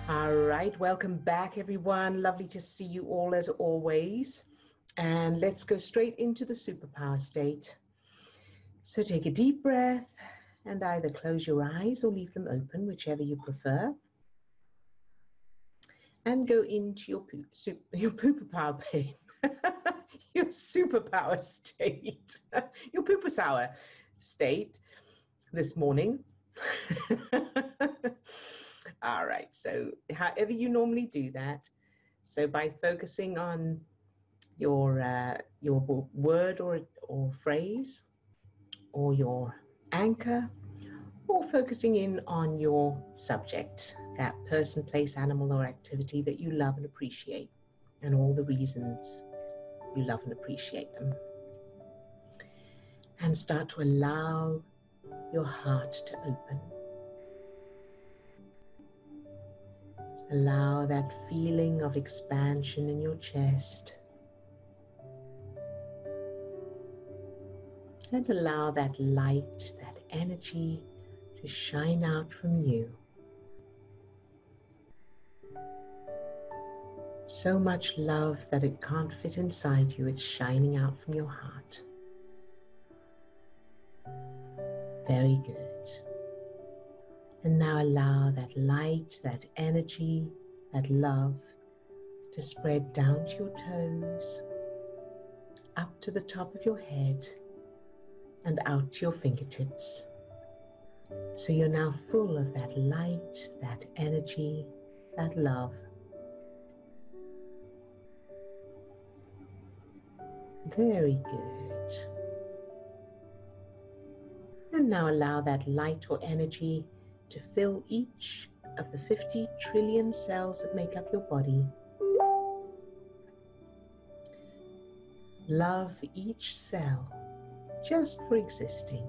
All right, welcome back, everyone. Lovely to see you all as always. And let's go straight into the superpower state. So take a deep breath and either close your eyes or leave them open, whichever you prefer. And go into your superpower pain. Your superpower state. Your pooper-sour state this morning. All right, so however you normally do that, so by focusing on your word or phrase or your anchor, or focusing in on your subject, that person, place, animal, or activity that you love and appreciate, and all the reasons you love and appreciate them. And start to allow your heart to open. Allow that feeling of expansion in your chest. And allow that light, that energy to shine out from you. So much love that it can't fit inside you, it's shining out from your heart. Very good. And now allow that light, that energy, that love to spread down to your toes, up to the top of your head, and out to your fingertips. So you're now full of that light, that energy, that love. Very good. And now allow that light or energy to fill each of the 50 trillion cells that make up your body. Love each cell just for existing.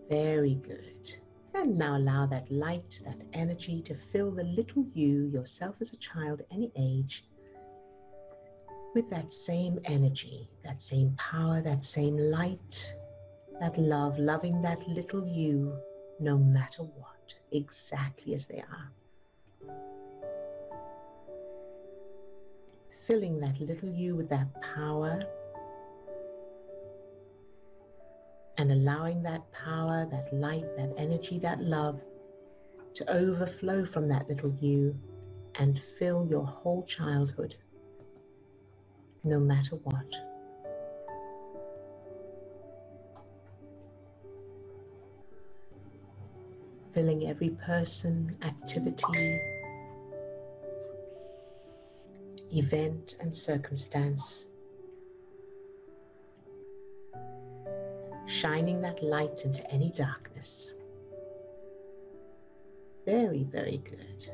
Very good. And now allow that light, that energy to fill the little you, yourself as a child, any age, with that same energy, that same power, that same light, that love, loving that little you no matter what, exactly as they are. Filling that little you with that power and allowing that power, that light, that energy, that love to overflow from that little you and fill your whole childhood. No matter what. Filling every person, activity, event, and circumstance. Shining that light into any darkness. Very, very good.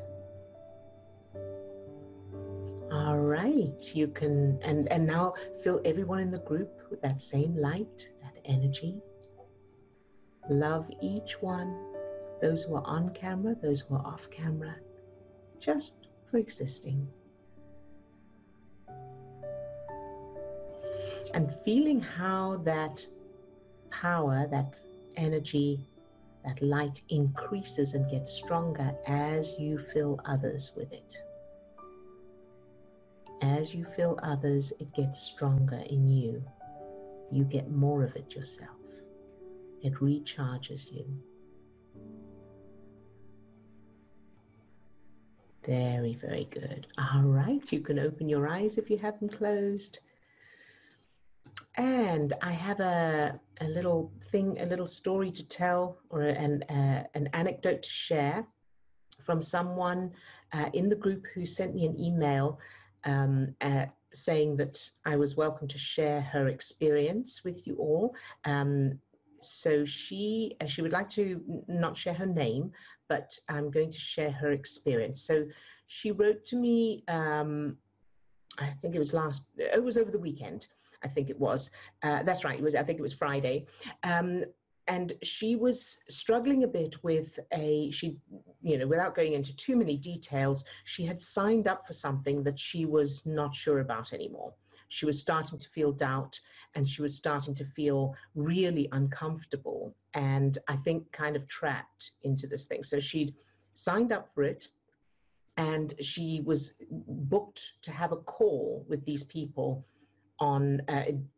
All right, you can, and now fill everyone in the group with that same light, that energy. Love each one, those who are on camera, those who are off camera, just for existing. And feeling how that power, that energy, that light increases and gets stronger as you fill others with it. As you fill others, it gets stronger in you. You get more of it yourself. It recharges you. Very, very good. All right, you can open your eyes if you have them closed. And I have a little thing, a little story to tell, or an anecdote to share from someone in the group who sent me an email saying that I was welcome to share her experience with you all. So she would like to not share her name, but I'm going to share her experience. So she wrote to me, I think it was over the weekend. I think it was. That's right. I think it was Friday. And she was struggling a bit with without going into too many details, she had signed up for something that she was not sure about anymore. She was starting to feel doubt, and she was starting to feel really uncomfortable, and I think kind of trapped into this thing. So she'd signed up for it, and she was booked to have a call with these people on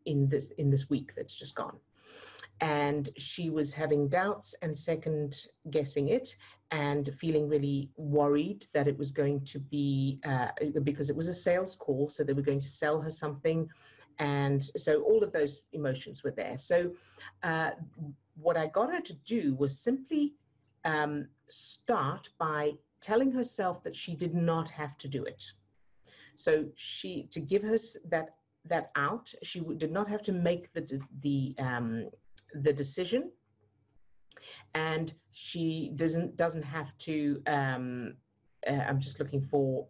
in this week that's just gone. And she was having doubts and second guessing it, and feeling really worried that it was going to be because it was a sales call, so they were going to sell her something, and so all of those emotions were there. So what I got her to do was simply start by telling herself that she did not have to do it. So to give her that out, she did not have to make the decision, and she doesn't have to. I'm just looking for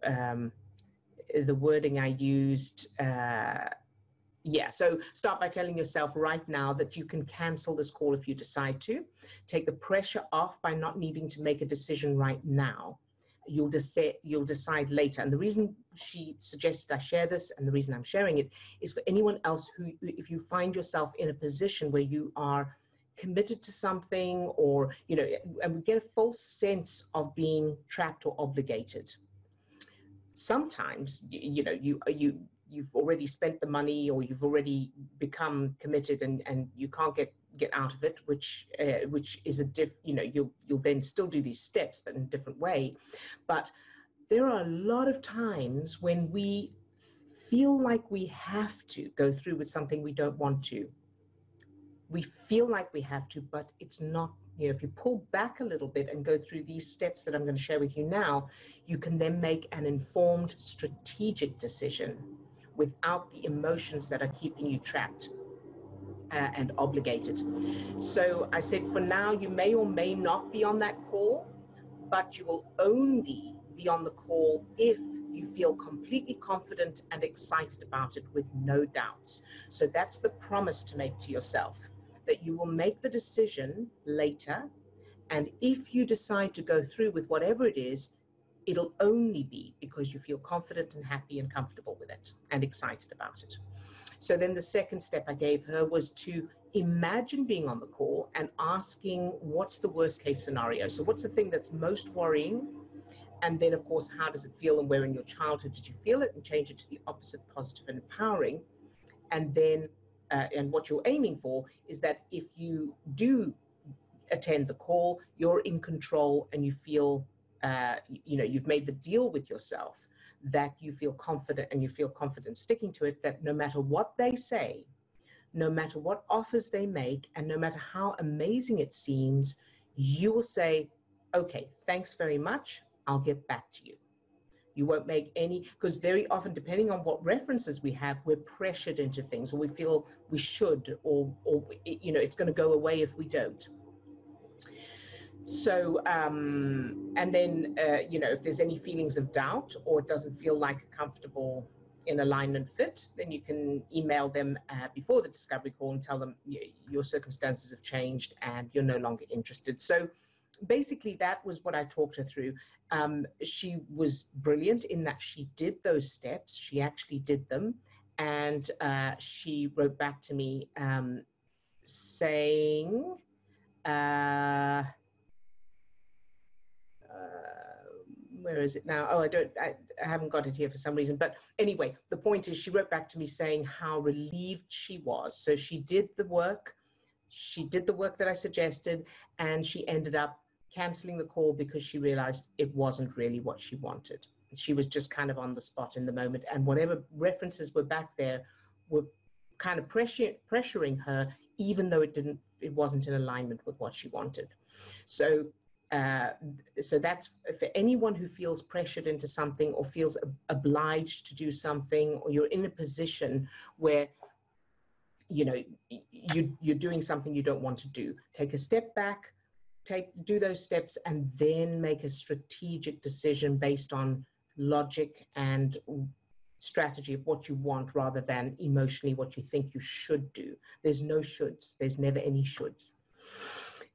the wording I used. Yeah, so start by telling yourself right now that you can cancel this call if you decide to. Take the pressure off by not needing to make a decision right now. You'll decide later. And the reason she suggested I share this, and the reason I'm sharing it, is for anyone else who, if you find yourself in a position where you are committed to something, or, you know, and we get a false sense of being trapped or obligated. Sometimes, you know, you've already spent the money, or you've already become committed, and you can't get out of it, which is you know, you'll then still do these steps, but in a different way. But there are a lot of times when we feel like we have to go through with something we don't want to. We feel like we have to, but it's not. You know, if you pull back a little bit and go through these steps that I'm going to share with you now, you can then make an informed, strategic decision without the emotions that are keeping you trapped and obligated. So I said, for now, you may or may not be on that call, but you will only be on the call if you feel completely confident and excited about it with no doubts. So that's the promise to make to yourself, that you will make the decision later. And if you decide to go through with whatever it is, it'll only be because you feel confident and happy and comfortable with it and excited about it. So then the second step I gave her was to imagine being on the call and asking, what's the worst case scenario? So what's the thing that's most worrying? And then, of course, how does it feel, and where in your childhood did you feel it? And change it to the opposite, positive and empowering. And then, and what you're aiming for is that if you do attend the call, you're in control, and you feel, you know, you've made the deal with yourself that you feel confident, and you feel confident sticking to it, that no matter what they say, no matter what offers they make, and no matter how amazing it seems, you will say, okay, thanks very much, I'll get back to you. You won't make any, because very often, depending on what references we have, we're pressured into things, or we feel we should, or you know, it's going to go away if we don't. So, and then, you know, if there's any feelings of doubt, or it doesn't feel like a comfortable in alignment fit, then you can email them before the discovery call and tell them your circumstances have changed and you're no longer interested. So basically that was what I talked her through. She was brilliant in that she did those steps. She actually did them. And she wrote back to me saying, where is it now? Oh, I haven't got it here for some reason. But anyway, the point is, she wrote back to me saying how relieved she was. So she did the work. She did the work that I suggested, and she ended up canceling the call because she realized it wasn't really what she wanted. She was just kind of on the spot in the moment, and whatever references were back there were kind of pressuring her, even though it wasn't in alignment with what she wanted. So so that's for anyone who feels pressured into something, or feels obliged to do something, or you're in a position where, you know, you're doing something you don't want to do. Take a step back, do those steps, and then make a strategic decision based on logic and strategy of what you want, rather than emotionally what you think you should do. There's no shoulds. There's never any shoulds.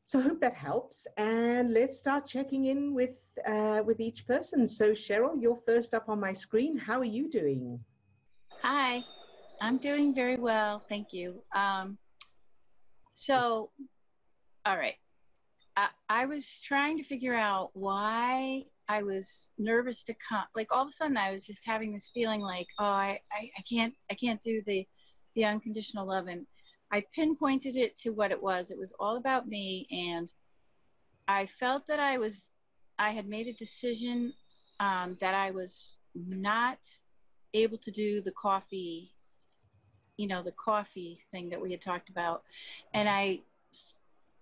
So I hope that helps, and let's start checking in with each person. So Cheryl, you're first up on my screen. How are you doing? Hi, I'm doing very well, thank you. So, all right. I was trying to figure out why I was nervous to come. Like all of a sudden, I was just having this feeling like, oh, I can't do the unconditional love, and I pinpointed it to what it was. It was all about me, and I felt that I had made a decision that I was not able to do the coffee, the coffee thing that we had talked about, and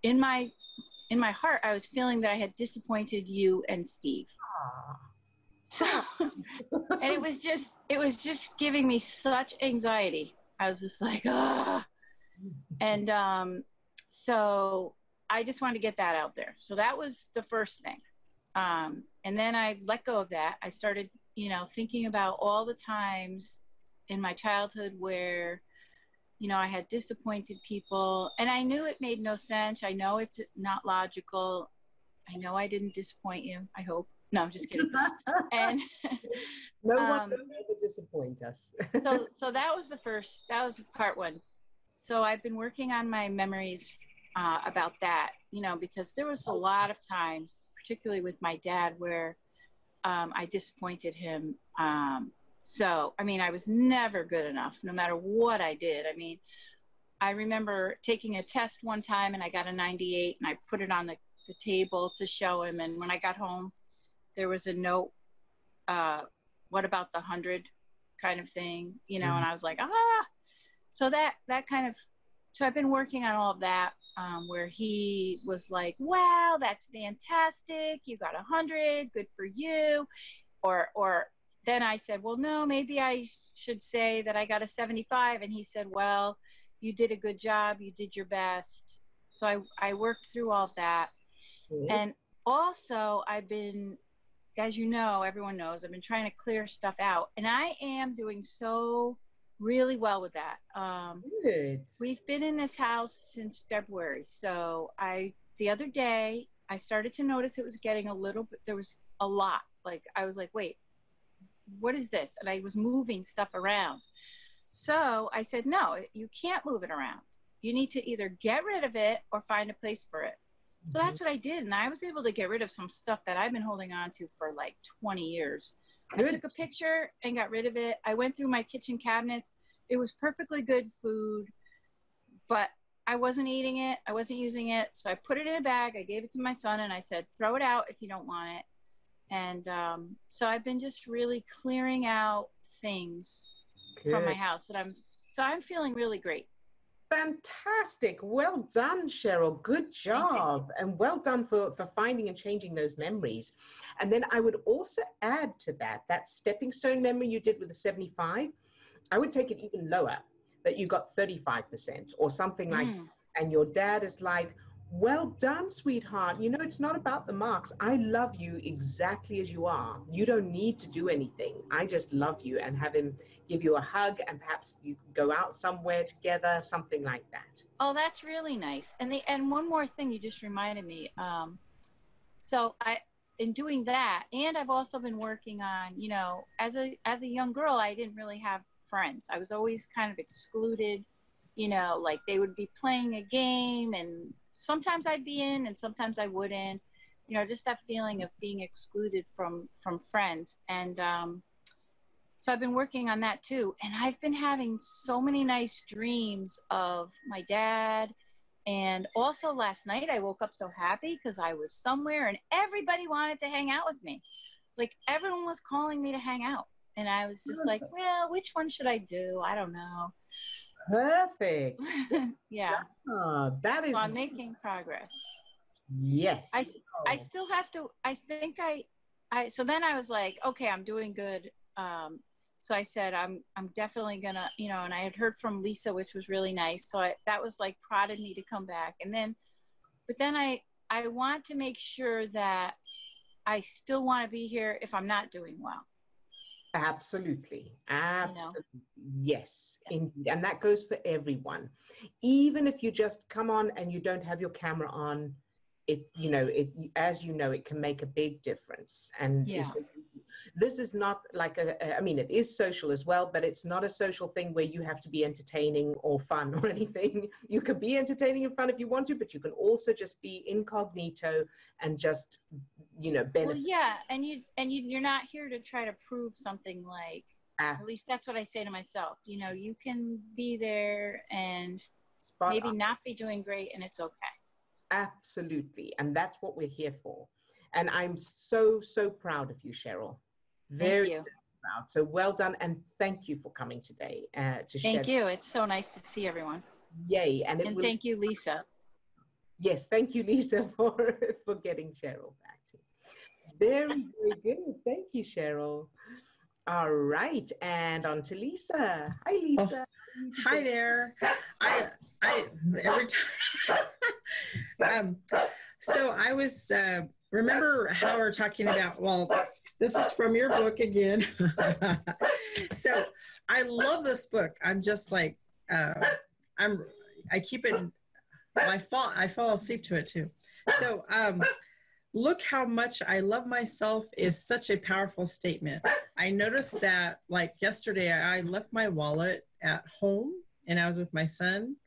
in my in my heart, I was feeling that I had disappointed you and Steve. So, and it was just giving me such anxiety. I was just like, ah. And so I just wanted to get that out there. So that was the first thing. And then I let go of that. I started, thinking about all the times in my childhood where, I had disappointed people, and I knew it made no sense. I know it's not logical. I know I didn't disappoint you. I hope. No, I'm just kidding. And no one will ever disappoint us. so that was that was part one. So I've been working on my memories about that, because there was a lot of times, particularly with my dad, where I disappointed him. So, I was never good enough, no matter what I did. I remember taking a test one time and I got a 98, and I put it on the table to show him. And when I got home, there was a note, what about the 100 kind of thing, and I was like, so that kind of, so I've been working on all of that, where he was like, wow, that's fantastic. You got 100, good for you. Or then I said, well, no, maybe I should say that I got a 75. And he said, well, you did a good job. You did your best. So I worked through all of that. Mm-hmm. And also I've been, as you know, everyone knows, I've been trying to clear stuff out, and I am doing so really well with that. Good. We've been in this house since February. So the other day I started to notice it was getting a little bit, there was a lot. Like, I was like, wait, what is this? And I was moving stuff around. So I said, no, you can't move it around. You need to either get rid of it or find a place for it. So that's what I did. And I was able to get rid of some stuff that I've been holding on to for like 20 years. Good. I took a picture and got rid of it. I went through my kitchen cabinets. It was perfectly good food, but I wasn't eating it. I wasn't using it. So I put it in a bag. I gave it to my son and I said, throw it out if you don't want it. And so I've been just really clearing out things from my house so I'm feeling really great. Fantastic. Well done, Cheryl. Good job. And well done for finding and changing those memories. And then I would also add to that stepping stone memory you did with the 75, I would take it even lower, that you got 35% or something like, and your dad is like, well done, sweetheart. It's not about the marks. I love you exactly as you are. You don't need to do anything. I just love you, and have him give you a hug, and perhaps you go out somewhere together, something like that. Oh, that's really nice. And one more thing you just reminded me. So in doing that, and I've also been working on, as a young girl, I didn't really have friends. I was always kind of excluded, like they would be playing a game and sometimes I'd be in and sometimes I wouldn't, just that feeling of being excluded from friends. And so I've been working on that too. And I've been having so many nice dreams of my dad. And also last night I woke up so happy because I was somewhere and everybody wanted to hang out with me. Like everyone was calling me to hang out. And I was just like, well, which one should I do? I don't know. Perfect. Yeah. That is. So I'm making progress. Yes. I still have to. I think so then I was like, okay, I'm doing good. So I said, I'm definitely gonna, and I had heard from Lisa, which was really nice. So that was like prodded me to come back. But then I want to make sure that I still want to be here if I'm not doing well. Absolutely. Yes, indeed. And that goes for everyone. Even if you just come on and you don't have your camera on, it as it can make a big difference. And This is not like I mean, it is social as well, but it's not a social thing where you have to be entertaining or fun or anything. You can be entertaining and fun if you want to, but you can also just be incognito and just, you know, benefit. Well, yeah, and you're not here to try to prove something, like, at least that's what I say to myself. You know, you can be there and maybe not be doing great, and it's okay. Absolutely. And that's what we're here for. And I'm so, so proud of you, Cheryl. Very, thank you. very proud. So well done. And thank you for coming today to share. Thank you. It's so nice to see everyone. Yay. And thank you, Lisa. Yes, thank you, Lisa, for getting Cheryl back to me. Very, very good. Thank you, Cheryl. All right. And on to Lisa. Hi, Lisa. Oh, hi there. I every time. So I was, remember how we're talking about, well, this is from your book again. So I love this book. I'm just like, I keep it, I fall asleep to it too. So look how much I love myself is such a powerful statement. I noticed that, like, yesterday I left my wallet at home and I was with my son,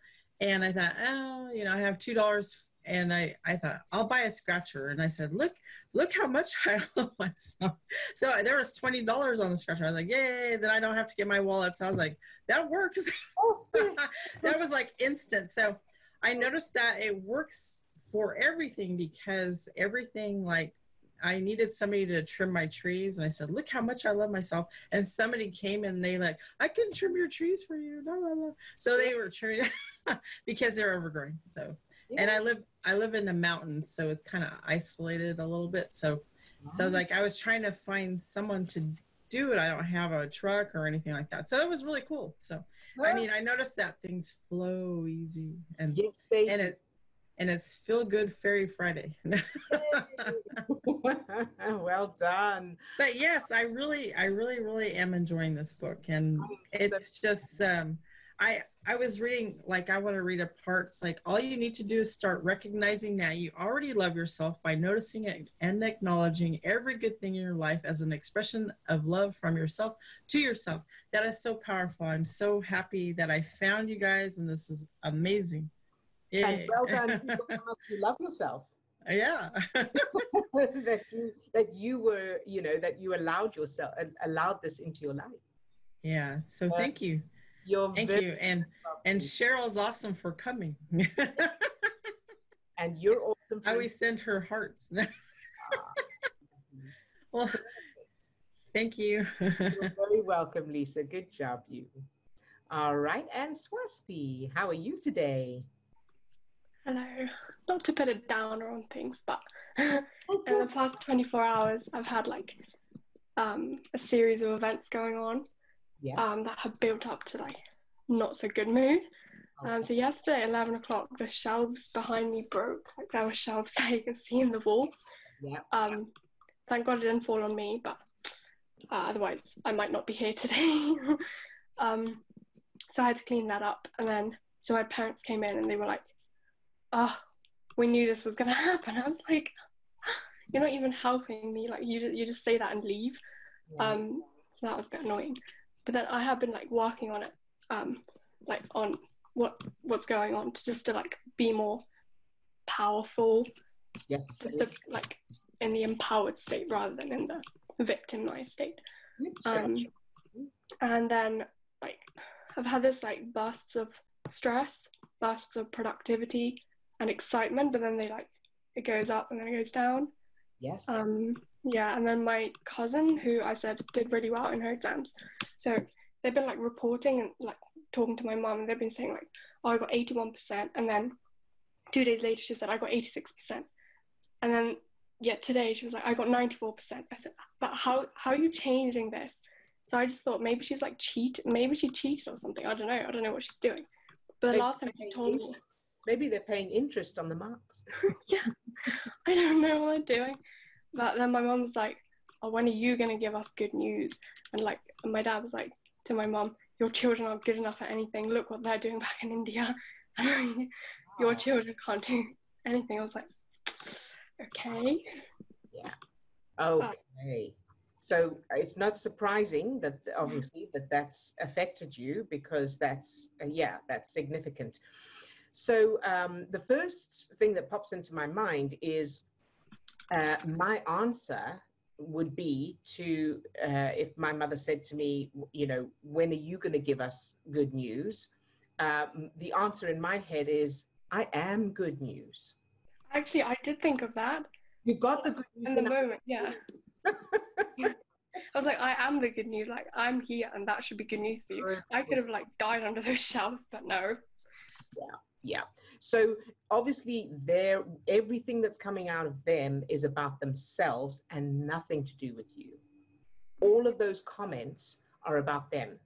and I thought, oh, you know, I have $2, and I thought I'll buy a scratcher, and I said, look how much I love myself. So there was $20 on the scratcher. I was like, yay, then I don't have to get my wallet. So I was like, that works. That was like instant. So I noticed that it works for everything, because everything, like, I needed somebody to trim my trees, and I said, look how much I love myself. And somebody came and they like, I can trim your trees for you. Blah, blah, blah. So they were trimming because they're overgrown. So, and I live in the mountains, so it's kind of isolated a little bit. So I was like, I was trying to find someone to do it. I don't have a truck or anything like that. So it was really cool. So, I mean, I noticed that things flow easy, and yes, and it's Feel Good Fairy Friday. Well done. But yes, I really am enjoying this book, and it's just I was reading, like, I want to read a part. It's like, all you need to do is start recognizing that you already love yourself by noticing it and acknowledging every good thing in your life as an expression of love from yourself to yourself. That is so powerful. I'm so happy that I found you guys, and this is amazing. Yay. And well done. You love yourself. Yeah. that you were, you know, that you allowed this into your life. Yeah. So thank you. Thank you. And Cheryl's awesome for coming. And you're awesome. I always send her hearts. Well, thank you. You're very welcome, Lisa. Good job, you. All right. And Swasti, how are you today? Hello. Not to put a downer on things, but in the past 24 hours, I've had like a series of events going on. Yes. That have built up to like not so good mood. Okay. So yesterday at 11 o'clock, the shelves behind me broke. Like, there were shelves that you can see in the wall. Yeah. Thank God it didn't fall on me, but otherwise I might not be here today. So I had to clean that up, and then so my parents came in and they were like, "Oh, we knew this was gonna happen." I was like, "You're not even helping me. Like, you just say that and leave." Yeah. So that was a bit annoying. But then I have been like working on it, like on what's going on to like be more powerful, Yes. just to, like in the empowered state rather than in the victimized state. And then like I've had this like bursts of stress, bursts of productivity and excitement, but then it goes up and then it goes down. Yes. Yeah, and then my cousin, who I said did really well in her exams, so they've been like reporting and like talking to my mum, and they've been saying like, oh, I got 81%, and then 2 days later she said I got 86%, and then today she was like, I got 94%. I said, but how are you changing this? So I just thought maybe she's like maybe she cheated or something. I don't know what she's doing. But the last time she told me, maybe they're paying interest on the marks. Yeah, I don't know what they're doing. But then my mum was like, oh, when are you going to give us good news? And like, my dad was like to my mum, your children aren't good enough at anything. Look what they're doing back in India. And your children can't do anything. I was like, okay. Yeah. Okay. So it's not surprising that obviously that's affected you, because that's, yeah, that's significant. So the first thing that pops into my mind is my answer would be to, if my mother said to me, you know, when are you going to give us good news? The answer in my head is, I am good news. Actually, I did think of that. You got the good news in the moment, yeah. I was like, I am the good news. Like, I'm here, and that should be good news for you. I could have like died under those shelves, but no. Yeah, yeah. So obviously, everything that's coming out of them is about themselves and nothing to do with you. All of those comments are about them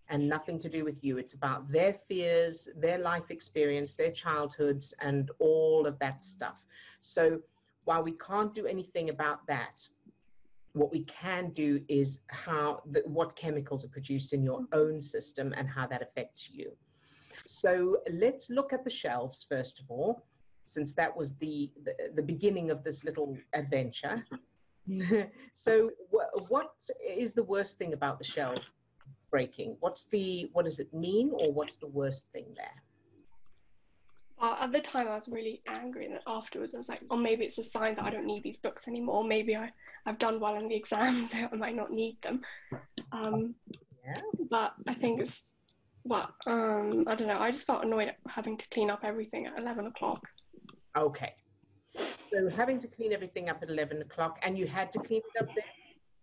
and nothing to do with you. It's about their fears, their life experience, their childhoods, and all of that stuff. So while we can't do anything about that, what we can do is what chemicals are produced in your own system and how that affects you. So let's look at the shelves first of all, since that was the beginning of this little adventure. So what is the worst thing about the shelves breaking? What does it mean, or what's the worst thing there? At the time, I was really angry, and then afterwards, I was like, oh, maybe it's a sign that I don't need these books anymore. Maybe I've done well in the exams, so I might not need them. Yeah. But I think it's, well, I don't know. I just felt annoyed at having to clean up everything at 11 o'clock. Okay. So having to clean everything up at 11 o'clock, and you had to clean it up there,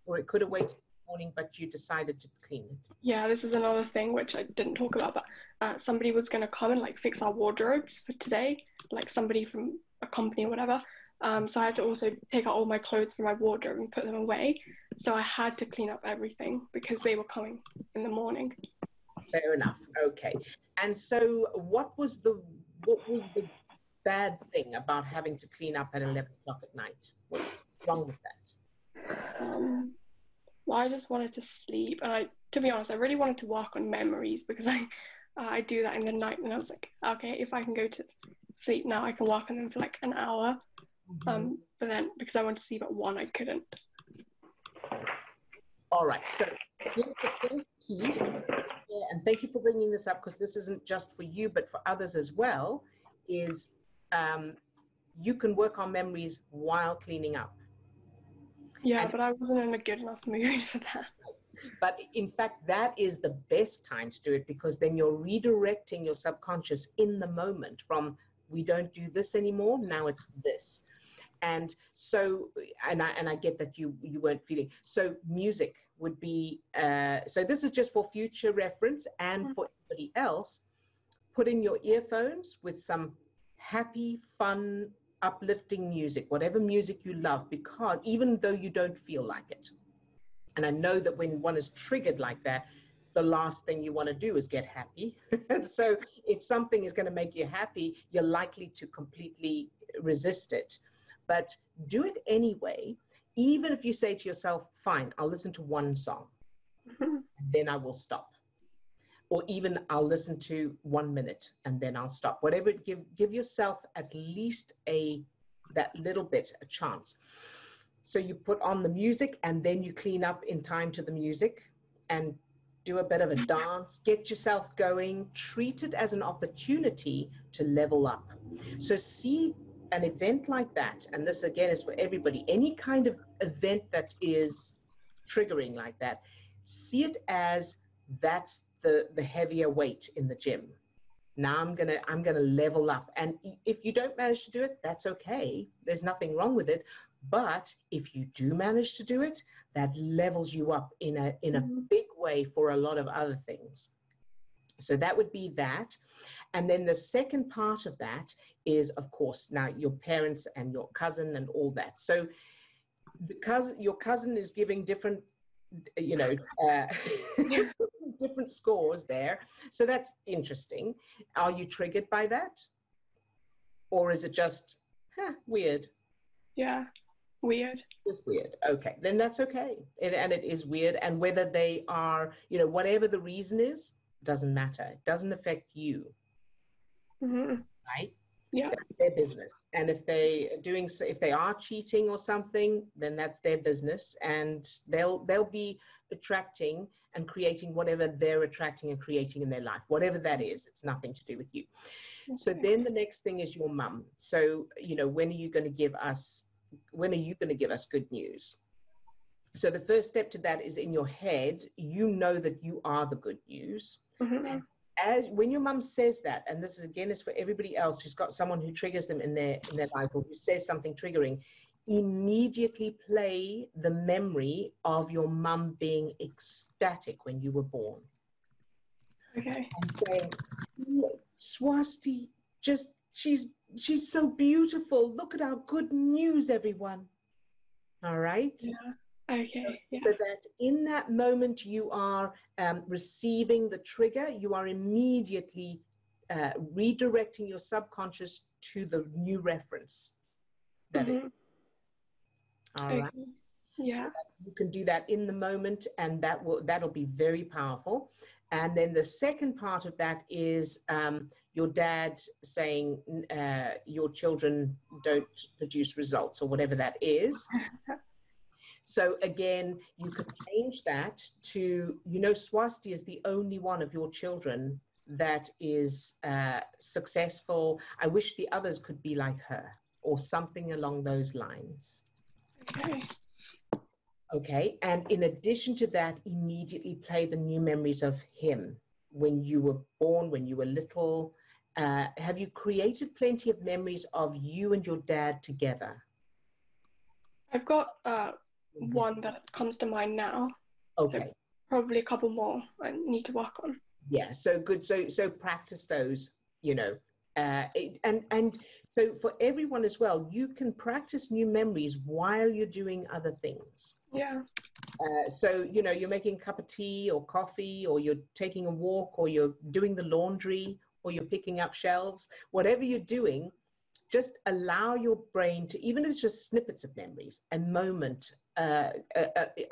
or it could have waited morning, but you decided to clean it. Yeah, this is another thing which I didn't talk about, but somebody was going to come and like fix our wardrobes for today, like somebody from a company or whatever. So I had to also take out all my clothes from my wardrobe and put them away. So I had to clean up everything because they were coming in the morning. Fair enough. Okay. And so what was the bad thing about having to clean up at 11 o'clock at night? What's wrong with that? Well, I just wanted to sleep, and to be honest, I really wanted to work on memories, because I do that in the night, and I was like, okay, if I can go to sleep now, I can work on them for like an hour. But then because I wanted to sleep at 1, I couldn't. All right, so here's the first piece, and thank you for bringing this up, because this isn't just for you, but for others as well, is you can work on memories while cleaning up. Yeah, but I wasn't in a good enough mood for that. But in fact, that is the best time to do it, because then you're redirecting your subconscious in the moment from, we don't do this anymore, now it's this. And so, and I get that you weren't feeling. So music would be, so this is just for future reference, and for everybody else, put in your earphones with some happy, fun, uplifting music, whatever music you love, because even though you don't feel like it. And I know that when one is triggered like that, the last thing you want to do is get happy. So if something is going to make you happy, you're likely to completely resist it. But do it anyway, even if you say to yourself, fine, I'll listen to one song, and then I will stop. Or even I'll listen to 1 minute and then I'll stop. Whatever, give yourself at least that little bit, a chance. So you put on the music, and then you clean up in time to the music and do a bit of a dance, get yourself going, treat it as an opportunity to level up. So see an event like that, and this again is for everybody, any kind of event that is triggering like that, see it as that's the heavier weight in the gym. Now I'm gonna level up. And if you don't manage to do it, that's okay. There's nothing wrong with it. But if you do manage to do it, that levels you up in a big way for a lot of other things. So that would be that. And then the second part of that is, of course, now your parents and your cousin and all that. So your cousin is giving different, different scores there. So that's interesting. Are you triggered by that? Or is it just, weird? Yeah, weird. It's weird. Okay, then that's okay. And it is weird. And whether they are, whatever the reason is, doesn't matter. It doesn't affect you. Mm-hmm. Right? Yeah. That's their business. And if they are cheating or something, then that's their business, and they'll be attracting and creating whatever they're attracting and creating in their life, whatever that is. It's nothing to do with you. Okay. So then the next thing is your mum. So, when are you going to give us good news? So the first step to that is in your head, that you are the good news. Mm-hmm. As when your mum says that, and this is again is for everybody else who's got someone who triggers them in their life, or who says something triggering, immediately play the memory of your mum being ecstatic when you were born. Okay. And saying, Swasti, she's so beautiful. Look at our good news, everyone. All right. Yeah. Okay. Yeah. So that in that moment you are receiving the trigger, you are immediately redirecting your subconscious to the new reference. That Mm-hmm. is. All right. Okay. Yeah. So that you can do that in the moment, and that'll be very powerful. And then the second part of that is your dad saying your children don't produce results, or whatever that is. So again, you could change that to, Swasti is the only one of your children that is successful. I wish the others could be like her, or something along those lines. Okay. Okay, and in addition to that, immediately play the new memories of him when you were born, when you were little. Have you created plenty of memories of you and your dad together? I've got one that comes to mind now. Okay. So probably a couple more I need to work on. Yeah, so good. So practice those, and so for everyone as well, you can practice new memories while you're doing other things. Yeah. So, you're making a cup of tea or coffee, or you're taking a walk, or you're doing the laundry, or you're picking up shelves, whatever you're doing, just allow your brain to, even if it's just snippets of memories, a moment, a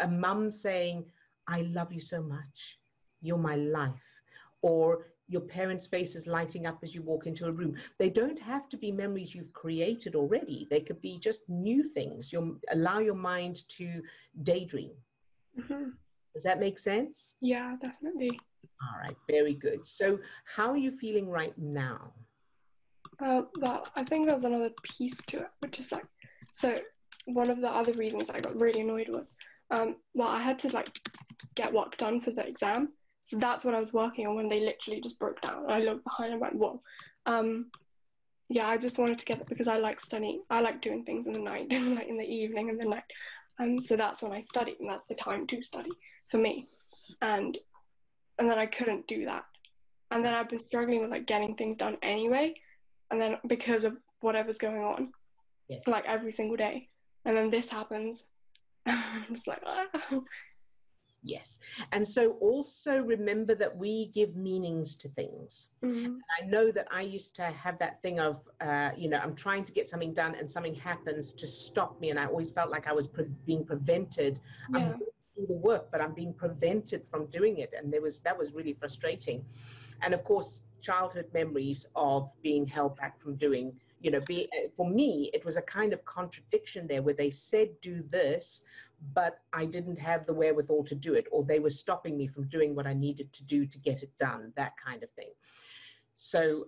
mum saying, I love you so much, you're my life, or your parents' face is lighting up as you walk into a room. They don't have to be memories you've created already. They could be just new things. Allow your mind to daydream. Mm-hmm. Does that make sense? Yeah, definitely. All right, very good. So how are you feeling right now? Well, I think there's another piece to it, which is like, so one of the other reasons I got really annoyed was, well, I had to get work done for the exam. So that's what I was working on when they literally just broke down. I looked behind and went, whoa. Yeah, I just wanted to get it because I like studying. I like doing things in the night, like in the evening and the night. So that's when I study, and that's the time to study for me. And then I couldn't do that. And then I've been struggling with getting things done anyway. And then because of whatever's going on, yes, every single day. And then this happens. I'm just like, ah. Yes. And so also remember that we give meanings to things. Mm-hmm. And I know that I used to have that thing of, I'm trying to get something done and something happens to stop me. And I always felt like I was being prevented. Yeah. I'm going to do the work, but I'm being prevented from doing it. And that was really frustrating. And of course, childhood memories of being held back from doing, for me, it was a kind of contradiction there where they said, do this, but I didn't have the wherewithal to do it, or they were stopping me from doing what I needed to do to get it done, that kind of thing. So,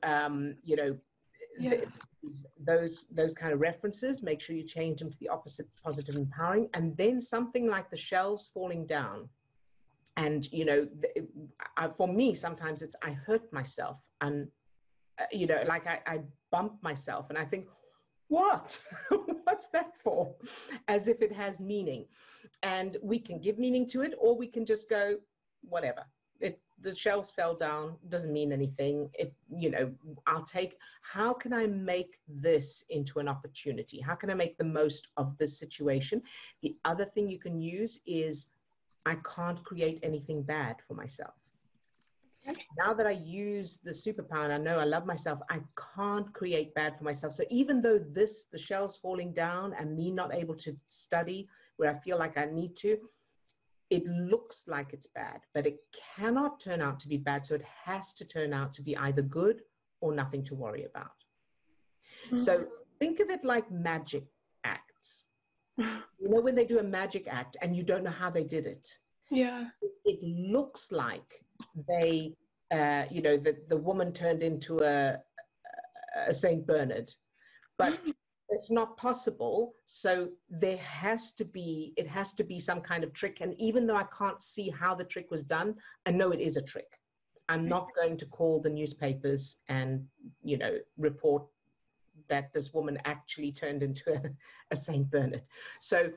those kind of references, make sure you change them to the opposite, positive, empowering. And then something like the shelves falling down. And, for me, sometimes it's, I hurt myself and, I bump myself and I think, what? What's that for? As if it has meaning. And we can give meaning to it, or we can just go, whatever. The shelves fell down, doesn't mean anything. How can I make this into an opportunity? How can I make the most of this situation? The other thing you can use is, I can't create anything bad for myself. Okay. Now that I use the superpower and I know I love myself, I can't create bad for myself. So even though the shelves falling down and me not able to study where I feel like I need to, it looks like it's bad, but it cannot turn out to be bad. So it has to turn out to be either good or nothing to worry about. So think of it like magic acts. You know, when they do a magic act and you don't know how they did it. Yeah. It looks like they, you know, the woman turned into a Saint Bernard, but it's not possible. So there has to be, it has to be some kind of trick. And even though I can't see how the trick was done, I know it is a trick. I'm not going to call the newspapers and, you know, report that this woman actually turned into a Saint Bernard. So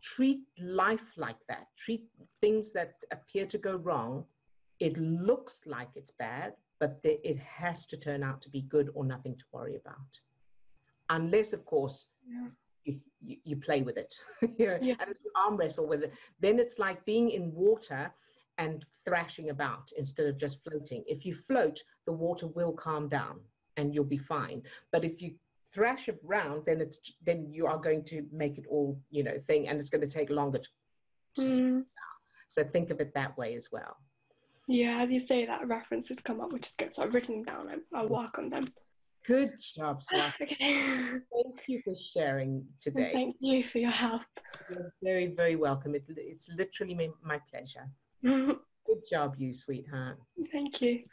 treat life like that. Treat things that appear to go wrong. It looks like it's bad, but it has to turn out to be good or nothing to worry about. Unless, of course, you play with it, you know, and if you arm wrestle with it, then it's like being in water and thrashing about instead of just floating. If you float, the water will calm down and you'll be fine. But if you thrash around, then you are going to make it all, you know, thing, and it's going to take longer to settle down. So think of it that way as well. Yeah, as you say that, references come up, which is good. So I've written them down and I'll work on them. Good job, Swasti. Okay. Thank you for sharing today. Thank you for your help. You're very, very welcome. It's literally my pleasure. Good job, you sweetheart. Thank you.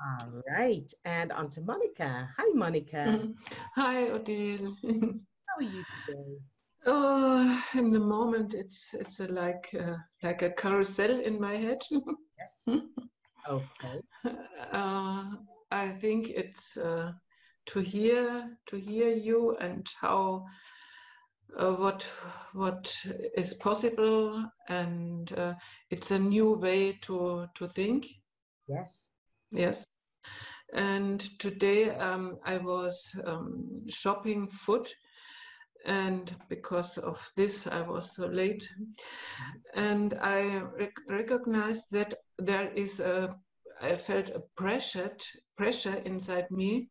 All right, and on to Monika. Hi, Monika. Hi, Odille. How are you today? Oh, in the moment, it's like a carousel in my head. Yes. Okay. I think it's to hear you and how what is possible, and it's a new way to think. Yes. Yes. And today I was shopping food, and because of this I was so late, and I recognized that there is I felt a pressure inside me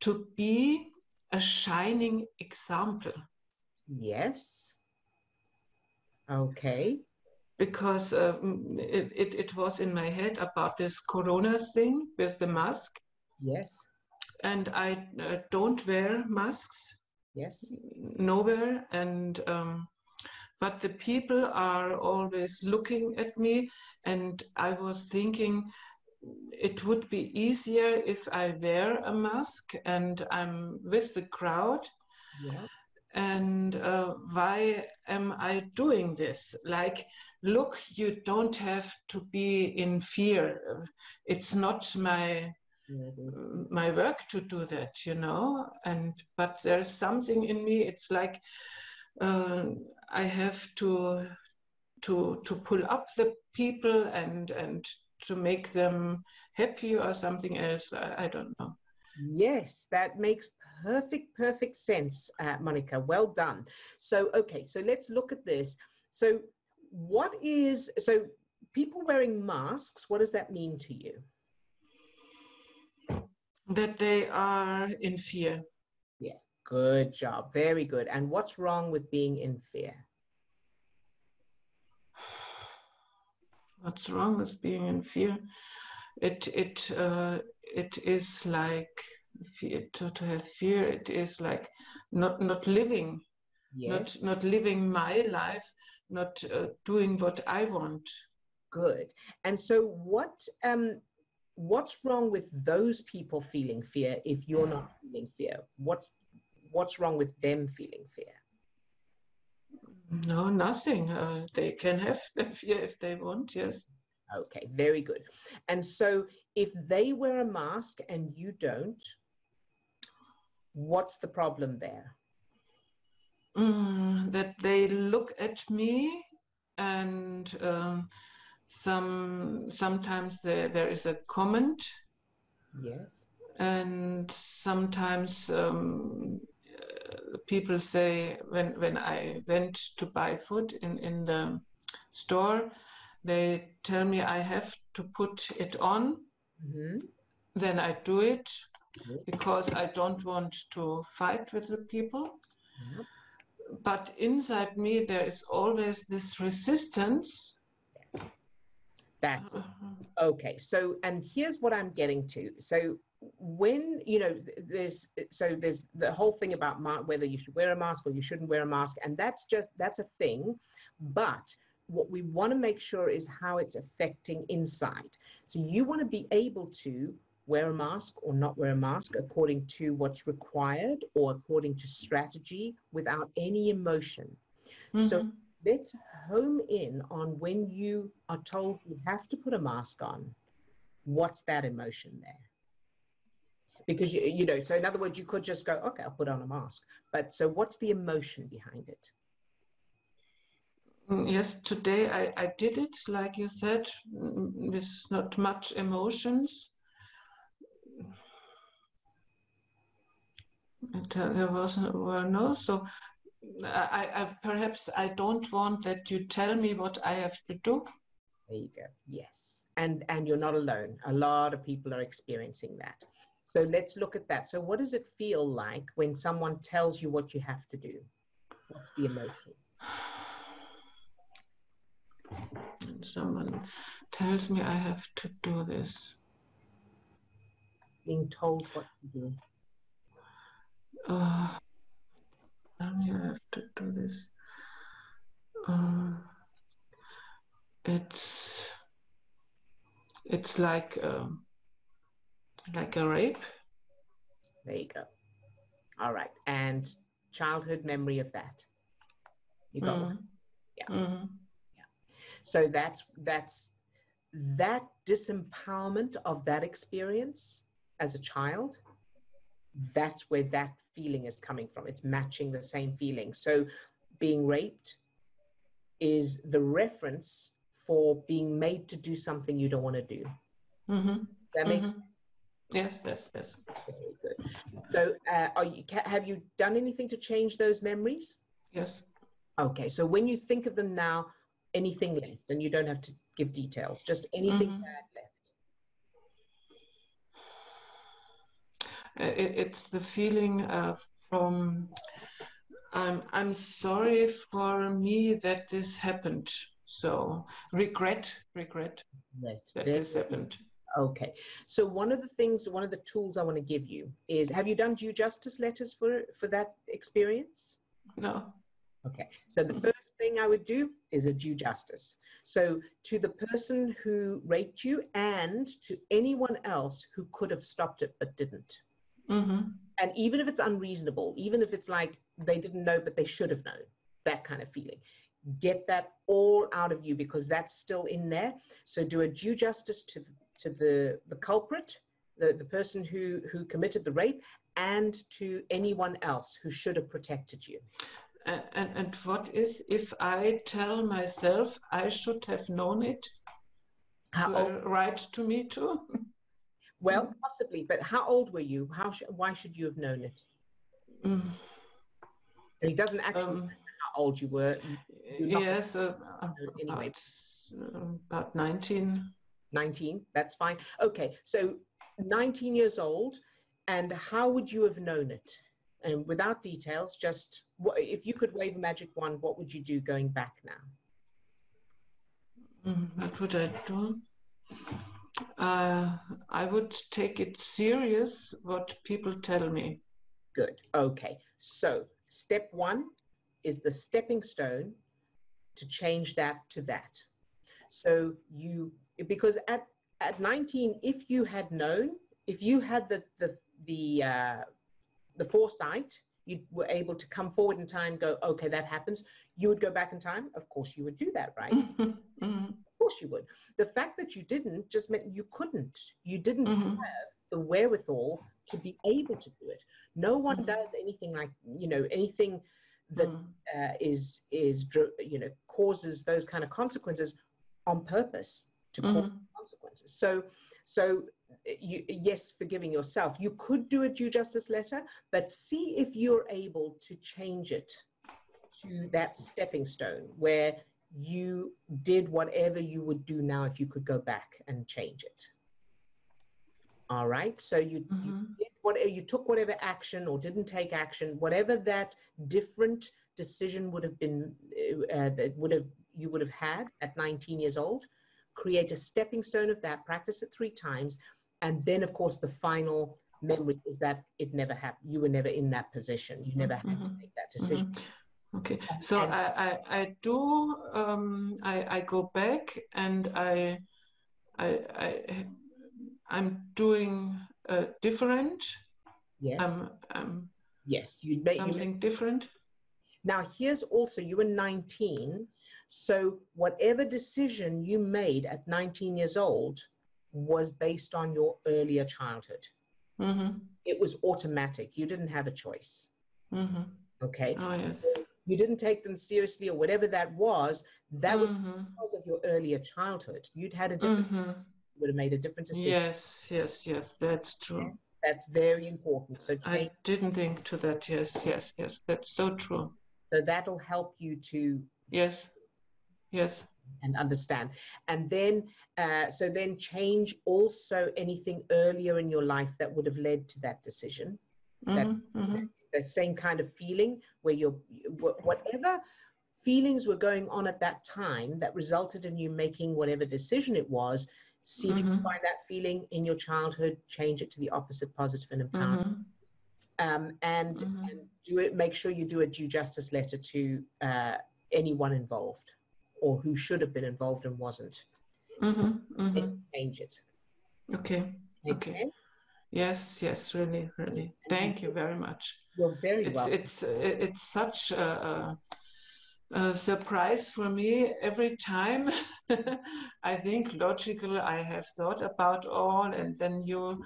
to be a shining example. Yes. Okay. Because it was in my head about this corona thing with the mask. Yes. And I don't wear masks. Yes. Nowhere. And but the people are always looking at me, and I was thinking it would be easier if I wear a mask and I'm with the crowd. Yeah. And why am I doing this? Like, look, you don't have to be in fear. It's not my work to do that, you know. But there's something in me. It's like I have to pull up the people and to make them happy or something else. I don't know. Yes, that makes perfect sense, Monika. Well done. So, okay, so let's look at this. So people wearing masks, what does that mean to you? That they are in fear. Yeah, good job. Very good. And what's wrong with being in fear? What's wrong with being in fear? It is like fear, to have fear. It is like not living, Yes. not living my life, not doing what I want. Good. And so what's wrong with those people feeling fear if you're not feeling fear? What's wrong with them feeling fear? No, nothing. They can have the fear if they want, yes. Okay, very good. And so if they wear a mask and you don't, what's the problem there? That they look at me, and sometimes there is a comment. Yes. And sometimes people say, when I went to buy food in the store, they tell me I have to put it on. Mm-hmm. Then I do it because I don't want to fight with the people. Yep. But inside me, there is always this resistance. That's it. Okay. So, and here's what I'm getting to. So when, you know, there's the whole thing about whether you should wear a mask or you shouldn't wear a mask, and that's a thing. But what we want to make sure is how it's affecting inside. So you want to be able to wear a mask or not wear a mask according to what's required or according to strategy without any emotion. So let's home in on when you are told you have to put a mask on. What's that emotion there? Because, you know, so in other words, you could just go, okay, I'll put on a mask. But so what's the emotion behind it? Yes, today I did it, like you said, with not much emotions. There well, no, so perhaps I don't want that you tell me what I have to do. There you go. Yes. And you're not alone. A lot of people are experiencing that. So let's look at that. So what does it feel like when someone tells you what you have to do? What's the emotion? And someone tells me I have to do this. Being told what to do. Tell me I have to do this. It's like a rape. There you go. All right. And childhood memory of that. You got one? Yeah. Yeah. So that's that disempowerment of that experience as a child. That's where that feeling is coming from. It's matching the same feeling. So being raped is the reference for being made to do something you don't want to do. That makes sense? Yes. Okay, good. So have you done anything to change those memories? Yes. Okay, so when you think of them now, anything left, and you don't have to give details, just anything bad left. It's the feeling from I'm sorry for me that this happened. So regret that this happened. Okay, so one of the tools I want to give you is, have you done due justice letters for that experience? No. Okay, so the first thing I would do is a due justice. So to the person who raped you and to anyone else who could have stopped it but didn't. And even if it's unreasonable, even if it's like they didn't know but they should have known, that kind of feeling, get that all out of you because that's still in there. So do a due justice to the culprit, the person who committed the rape, and to anyone else who should have protected you. And what is if I tell myself I should have known it? Right to me too? Well, possibly, but how old were you? Why should you have known it? He doesn't actually know how old you were. Yes, anyway. It's about 19. 19, that's fine. Okay, so 19 years old, and how would you have known it? And without details, just if you could wave a magic wand, what would you do going back now? What would I do? I would take it serious what people tell me. Good. Okay. So step one is the stepping stone to change that to that. So because at 19, if you had known, if you had the foresight, you were able to come forward in time, go, okay, that happens. You would go back in time. Of course, you would do that, right? Of course you would. The fact that you didn't just meant you couldn't. You didn't have the wherewithal to be able to do it. No one does anything like, anything that causes those kind of consequences on purpose to cause consequences. So yes, forgiving yourself. You could do a due justice letter, but see if you're able to change it to that stepping stone where you did whatever you would do now if you could go back and change it. All right. So you did whatever, you took whatever action or didn't take action, whatever that different decision would have been, you would have had at 19 years old. Create a stepping stone of that, practice it 3 times, And then, of course, the final memory is that it never happened. You were never in that position. You never had to make that decision. Okay, so I go back and I'm doing different. Yes. Yes, something different. Now, here's also, you were 19. So whatever decision you made at 19 years old was based on your earlier childhood. It was automatic. You didn't have a choice. Okay. Oh, yes. You didn't take them seriously or whatever that was. That was because of your earlier childhood. You'd had a different, would have made a different decision. Yes, that's true. Okay? That's very important. So I didn't think to that. Yes, that's so true. So that'll help you to yes and understand. And then so then change also anything earlier in your life that would have led to that decision. The same kind of feeling where whatever feelings were going on at that time that resulted in you making whatever decision it was, see if you can find that feeling in your childhood, change it to the opposite, positive and empowering. And do it. Make sure you do a due justice letter to anyone involved or who should have been involved and wasn't. Change it. Okay. Makes sense? Yes, really. Thank you very much. You're very welcome. It's such a surprise for me every time. I think logically I have thought about all, and then you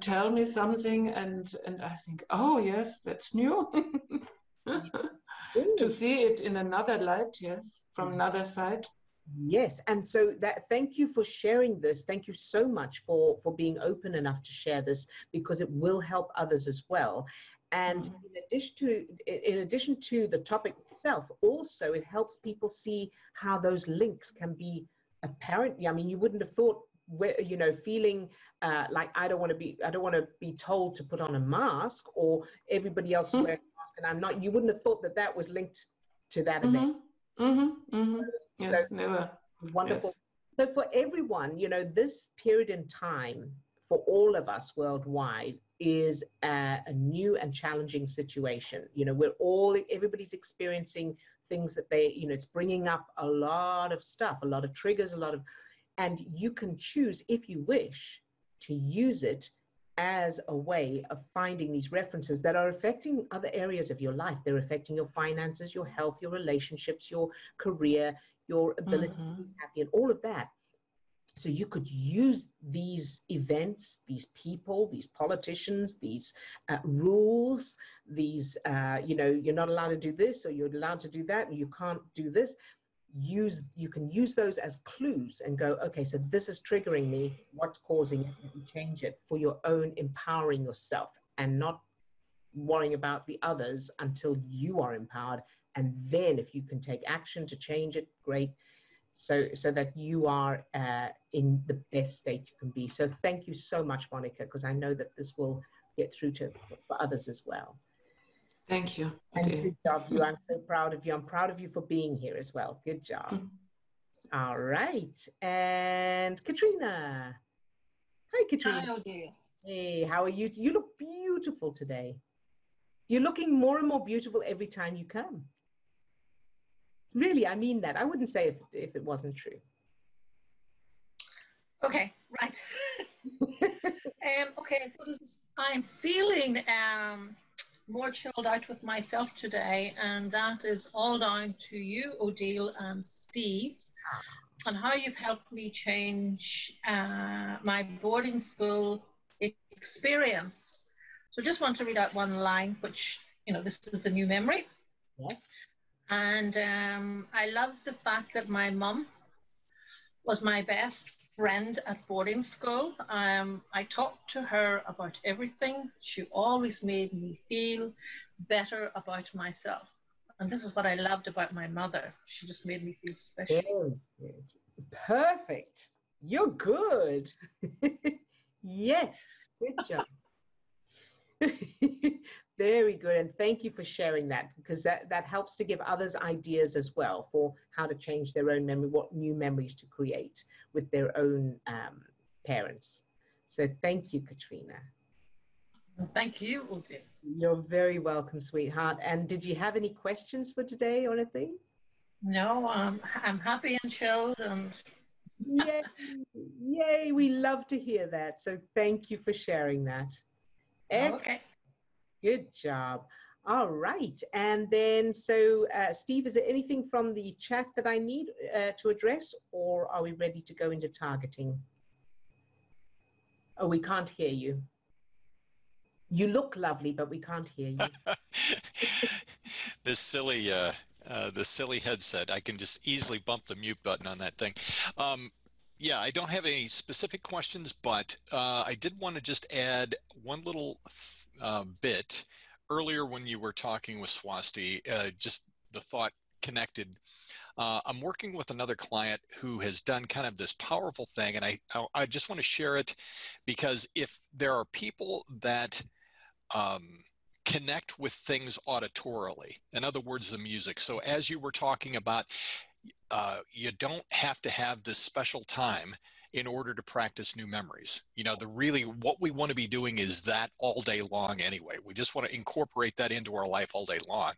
tell me something, and I think, oh yes, that's new. To see it in another light, yes, from another side. Yes, and so thank you for sharing this. Thank you so much for being open enough to share this, because it will help others as well. And in addition to the topic itself, also it helps people see how those links can be apparent. I mean, you wouldn't have thought, feeling like I don't want to be told to put on a mask, or everybody else is wearing a mask and I'm not. You wouldn't have thought that was linked to that event. Yes, so, never. Wonderful. Yes. So for everyone, this period in time for all of us worldwide is a new and challenging situation. Everybody's experiencing things that it's bringing up a lot of stuff, a lot of triggers, and you can choose, if you wish, to use it as a way of finding these references that are affecting other areas of your life. They're affecting your finances, your health, your relationships, your career, your ability to be happy, and all of that. So you could use these events, these people, these politicians, these rules, these, you're not allowed to do this, or you're allowed to do that, and you can't do this. You can use those as clues and go, okay, so this is triggering me. What's causing it? And change it for your own empowering yourself, and not worrying about the others until you are empowered. And then if you can take action to change it, great. So that you are in the best state you can be. So thank you so much, Monika, because I know that this will get through for others as well. Thank you. And good job, you. I'm so proud of you. I'm proud of you for being here as well. Good job. All right. And Katrina. Hi, Katrina. Hi, Odille. Hey, how are you? You look beautiful today. You're looking more and more beautiful every time you come. Really, I mean that. I wouldn't say if it wasn't true. Okay, right. Okay, I'm feeling more chilled out with myself today, and that is all down to you, Odille and Steve, and how you've helped me change my boarding school experience. So just want to read out one line, which, this is the new memory. Yes. And I love the fact that my mum was my best friend at boarding school. I talked to her about everything. She always made me feel better about myself. And this is what I loved about my mother. She just made me feel special. Very good. Perfect. You're good. Yes. Good job. Very good. And thank you for sharing that, because that helps to give others ideas as well for how to change their own memory, what new memories to create with their own parents. So thank you, Katrina. Thank you, Odille. You're very welcome, sweetheart. And did you have any questions for today or anything? No, I'm happy and chilled, and Yay, yay, we love to hear that. So thank you for sharing that. okay. Good job. All right. And then, so Steve, is there anything from the chat that I need to address, or are we ready to go into targeting? Oh, we can't hear you. You look lovely, but we can't hear you. This silly headset, I can just easily bump the mute button on that thing. Yeah, I don't have any specific questions, but I did want to just add one little bit. Earlier when you were talking with Swasti, just the thought connected. I'm working with another client who has done kind of this powerful thing, and I just want to share it because if there are people that connect with things auditorily, in other words, the music. So as you were talking about, you don't have to have this special time in order to practice new memories. You know, what we want to be doing is that all day long anyway. We just want to incorporate that into our life all day long.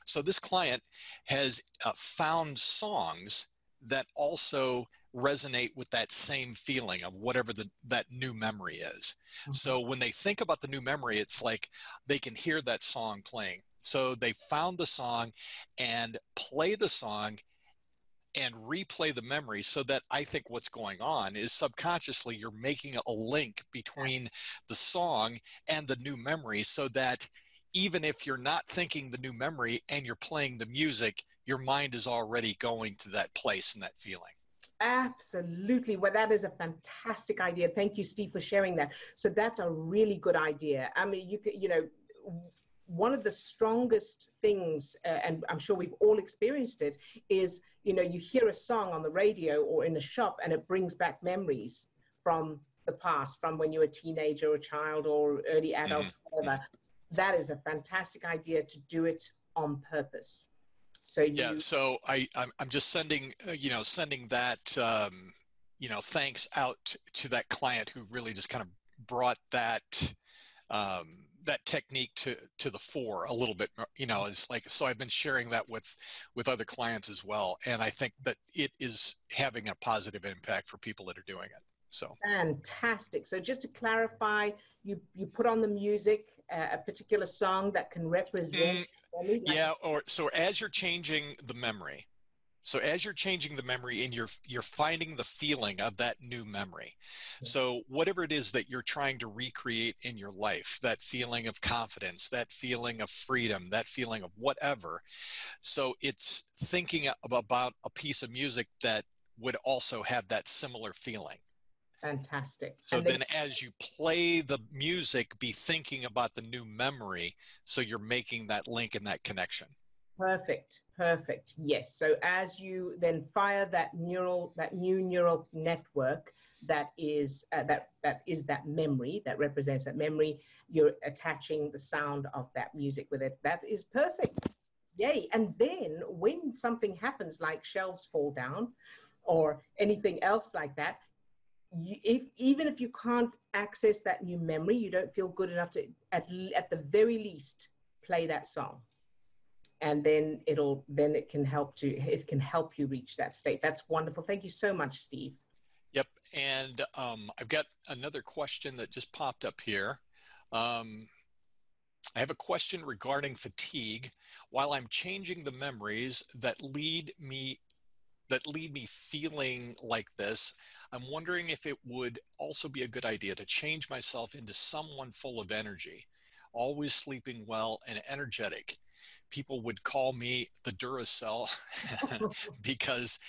So this client has found songs that also resonate with that same feeling of whatever that new memory is. Mm-hmm. So when they think about the new memory, it's like they can hear that song playing. So they found the song and play the song and replay the memory, so that I think what's going on is subconsciously you're making a link between the song and the new memory, so that even if you're not thinking the new memory and you're playing the music, your mind is already going to that place and that feeling. Absolutely. Well, that is a fantastic idea. Thank you, Steve, for sharing that. So that's a really good idea. I mean, one of the strongest things, and I'm sure we've all experienced it, is, you hear a song on the radio or in a shop and it brings back memories from the past, from when you were a teenager or a child or early adult, whatever. That is a fantastic idea to do it on purpose. So so I'm just sending that thanks out to that client who really just kind of brought that that technique to the fore a little bit. It's like, so I've been sharing that with other clients as well, and I think that it is having a positive impact for people that are doing it. So fantastic. So just to clarify, you put on the music, a particular song that can represent so as you're changing the memory, and you're finding the feeling of that new memory. So whatever it is that you're trying to recreate in your life, that feeling of confidence, that feeling of freedom, that feeling of whatever. So it's thinking about a piece of music that would also have that similar feeling. Fantastic. So then as you play the music, be thinking about the new memory, so you're making that link and that connection. Perfect. Yes. So as you then fire that new neural network that is that memory, that represents that memory, you're attaching the sound of that music with it. That is perfect. Yay. And then when something happens, like shelves fall down or anything else like that, even if you can't access that new memory, you don't feel good enough to at the very least play that song, and then it can help you reach that state. That's wonderful. Thank you so much, Steve. Yep. And I've got another question that just popped up here. I have a question regarding fatigue. While I'm changing the memories that lead me feeling like this, I'm wondering if it would also be a good idea to change myself into someone full of energy, always sleeping well and energetic. People would call me the Duracell because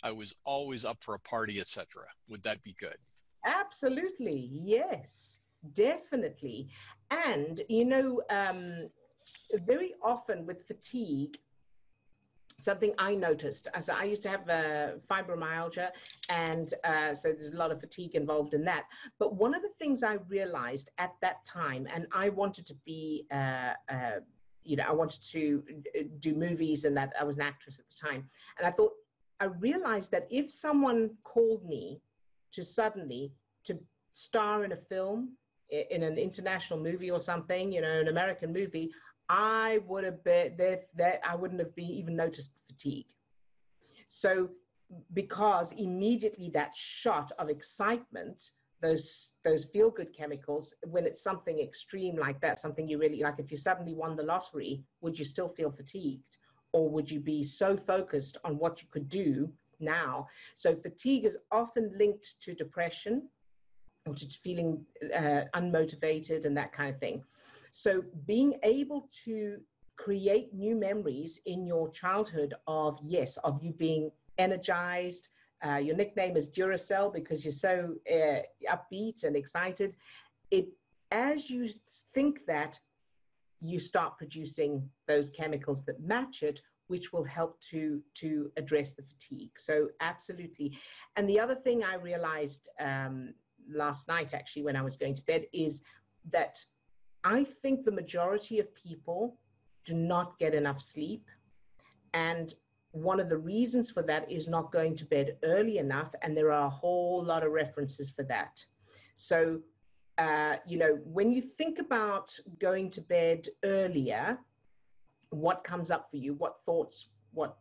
I was always up for a party, etc. Would that be good? Absolutely. Yes, definitely. And, very often with fatigue, something I noticed, so I used to have fibromyalgia, and so there's a lot of fatigue involved in that. But one of the things I realized at that time, and I wanted to be, I wanted to do movies, and that I was an actress at the time. And I realized that if someone called me to star in a film, in an international movie or something, an American movie, I would have been that I wouldn't have been even noticed fatigue. So because immediately that shot of excitement, those feel-good chemicals, when it's something extreme like that, something you really like, if you suddenly won the lottery, would you still feel fatigued? Or would you be so focused on what you could do now? So fatigue is often linked to depression, or to feeling unmotivated and that kind of thing. So being able to create new memories in your childhood of you being energized. Your nickname is Duracell because you're so upbeat and excited. As you think that, you start producing those chemicals that match it, which will help to address the fatigue. So absolutely. And the other thing I realized last night, actually, when I was going to bed, is that I think the majority of people do not get enough sleep. And one of the reasons for that is not going to bed early enough. And there are a whole lot of references for that. So, when you think about going to bed earlier, what comes up for you? What thoughts, what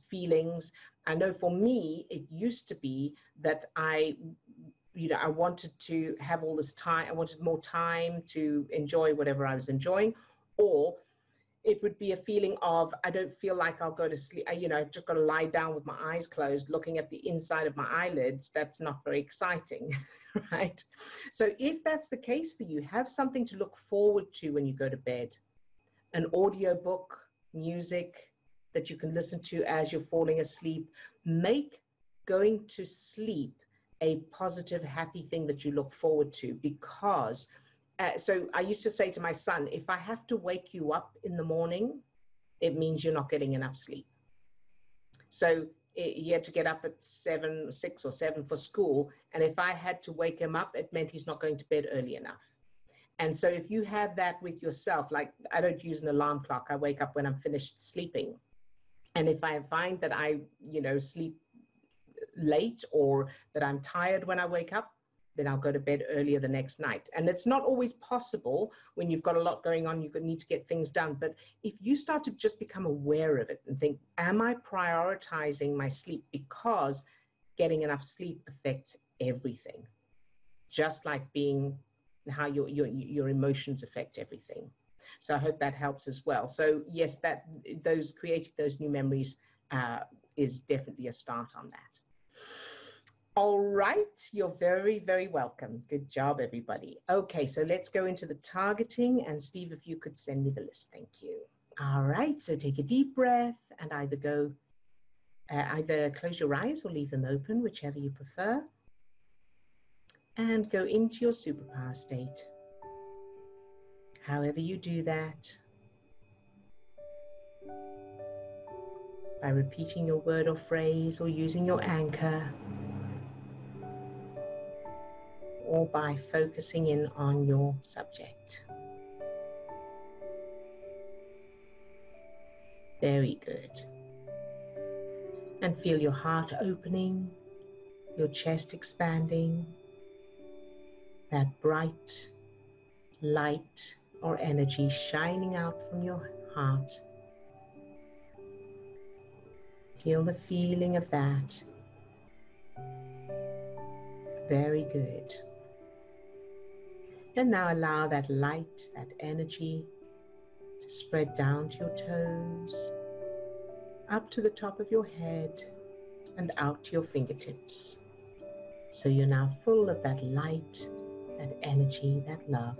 feelings? I know for me, it used to be that I wanted to have all this time. I wanted more time to enjoy whatever I was enjoying, or it would be a feeling of, I don't feel like I'll go to sleep. I've just got to lie down with my eyes closed, looking at the inside of my eyelids. That's not very exciting, right? So if that's the case for you, have something to look forward to when you go to bed. An audio book, music that you can listen to as you're falling asleep. Make going to sleep a positive, happy thing that you look forward to, because so I used to say to my son, if I have to wake you up in the morning, it means you're not getting enough sleep. So he had to get up at 6 or 7 for school. And if I had to wake him up, it meant he's not going to bed early enough. And so if you have that with yourself, like I don't use an alarm clock, I wake up when I'm finished sleeping. And if I find that I, sleep late or that I'm tired when I wake up, then I'll go to bed earlier the next night. And it's not always possible when you've got a lot going on, you need to get things done. But if you start to just become aware of it and think, am I prioritizing my sleep? Because getting enough sleep affects everything, just like how your emotions affect everything. So I hope that helps as well. So yes, creating those new memories is definitely a start on that. All right, you're very, very welcome. Good job, everybody. Okay, so let's go into the targeting. And Steve, if you could send me the list, thank you. All right, so take a deep breath and either close your eyes or leave them open, whichever you prefer. And go into your superpower state. However you do that, by repeating your word or phrase or using your anchor, or by focusing in on your subject. Very good. And feel your heart opening, your chest expanding, that bright light or energy shining out from your heart. Feel the feeling of that. Very good. And now allow that light, that energy to spread down to your toes, up to the top of your head, and out to your fingertips. So you're now full of that light, that energy, that love.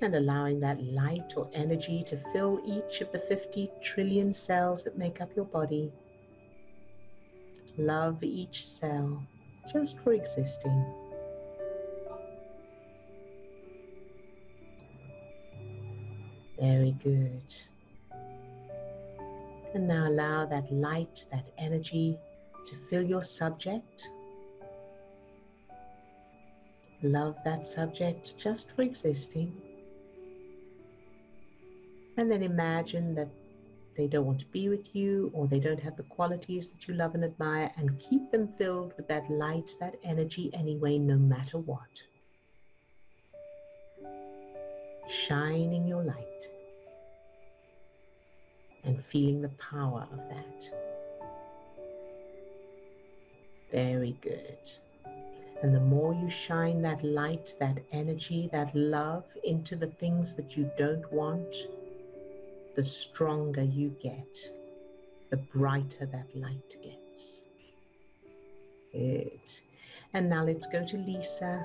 And allowing that light or energy to fill each of the 50 trillion cells that make up your body. Love each cell just for existing. Very good. And now allow that light, that energy to fill your subject. Love that subject just for existing. And then imagine that they don't want to be with you, or they don't have the qualities that you love and admire, and keep them filled with that light, that energy anyway, no matter what. Shining your light and feeling the power of that. Very good. And the more you shine that light, that energy, that love into the things that you don't want, the stronger you get, the brighter that light gets. Good. And now let's go to Lisa.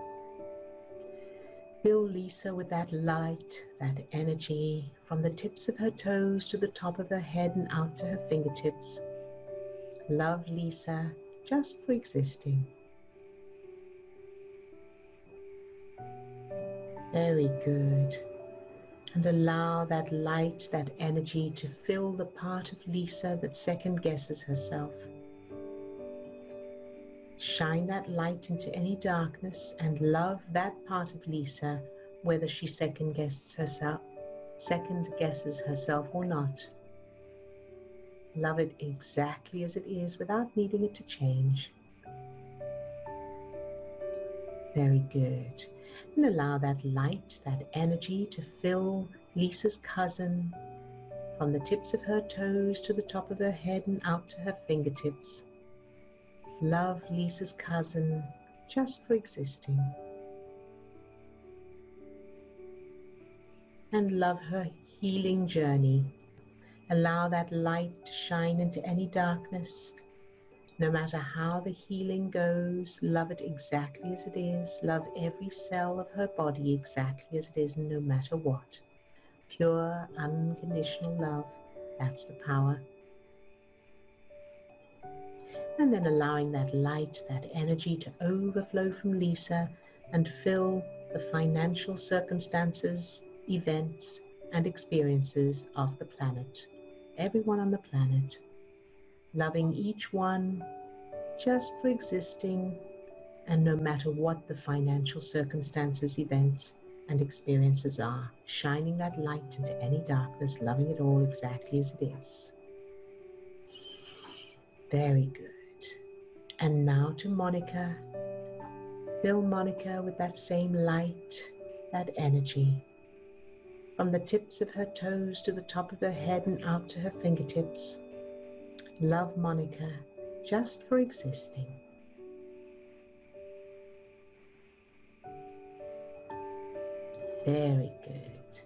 Fill Lisa with that light, that energy, from the tips of her toes to the top of her head and out to her fingertips. Love Lisa just for existing. Very good. And allow that light, that energy to fill the part of Lisa that second guesses herself. Shine that light into any darkness and love that part of Lisa, whether she second guesses herself or not. Love it exactly as it is without needing it to change. Very good. And allow that light, that energy to fill Lisa's cousin from the tips of her toes to the top of her head and out to her fingertips. Love Lisa's cousin just for existing. And love her healing journey. Allow that light to shine into any darkness. No matter how the healing goes, love it exactly as it is. Love every cell of her body exactly as it is, no matter what. Pure, unconditional love. That's the power. And then allowing that light, that energy to overflow from Lisa and fill the financial circumstances, events, and experiences of the planet. Everyone on the planet. Loving each one just for existing, and no matter what the financial circumstances, events, and experiences are, shining that light into any darkness, loving it all exactly as it is. Very good. And now to Monika. Fill Monika with that same light, that energy. From the tips of her toes to the top of her head and out to her fingertips. Love Monika just for existing. Very good.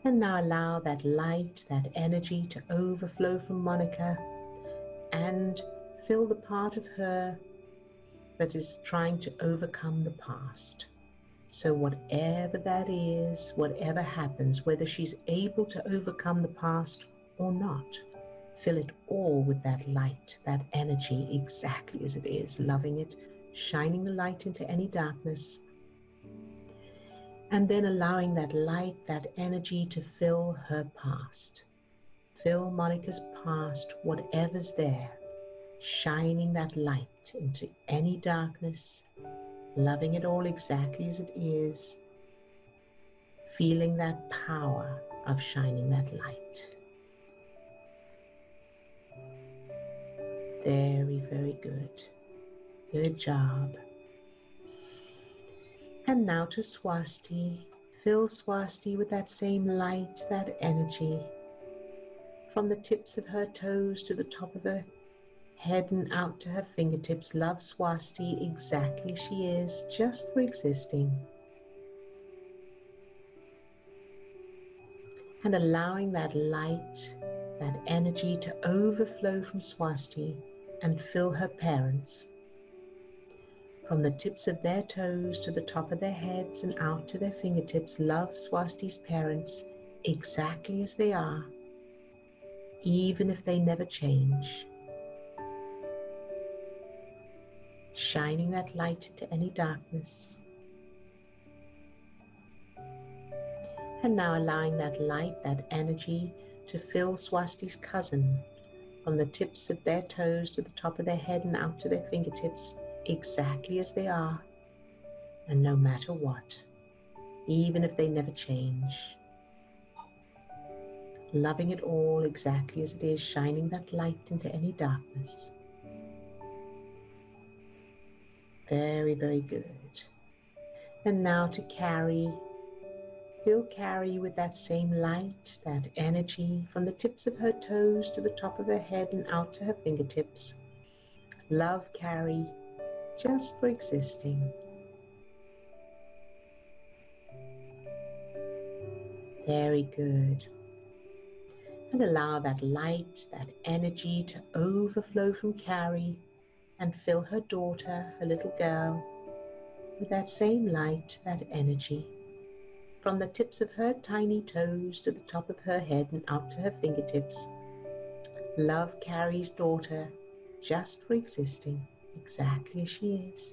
And now allow that light, that energy to overflow from Monika and fill the part of her that is trying to overcome the past. So whatever that is, whatever happens, whether she's able to overcome the past or not, fill it all with that light, that energy exactly as it is, loving it, shining the light into any darkness, and then allowing that light, that energy to fill her past. Fill Monika's past, whatever's there, shining that light into any darkness, loving it all exactly as it is, feeling that power of shining that light. Very, very good. Good job. And now to Swasti. Fill Swasti with that same light, that energy. From the tips of her toes to the top of her head and out to her fingertips. Love Swasti exactly as she is, just for existing. And allowing that light, that energy to overflow from Swasti and fill her parents. From the tips of their toes to the top of their heads and out to their fingertips. Love Swasti's parents exactly as they are, even if they never change. Shining that light into any darkness. And now allowing that light, that energy to fill Swasti's cousin from the tips of their toes to the top of their head and out to their fingertips, exactly as they are, and no matter what, even if they never change. loving it all exactly as it is, shining that light into any darkness. Very, very good. And now to Carrie. Fill Carrie with that same light, that energy, from the tips of her toes to the top of her head and out to her fingertips. Love Carrie just for existing. Very good. And allow that light, that energy to overflow from Carrie and fill her daughter, her little girl, with that same light, that energy. From the tips of her tiny toes to the top of her head and out to her fingertips. Love Carrie's daughter just for existing exactly as she is.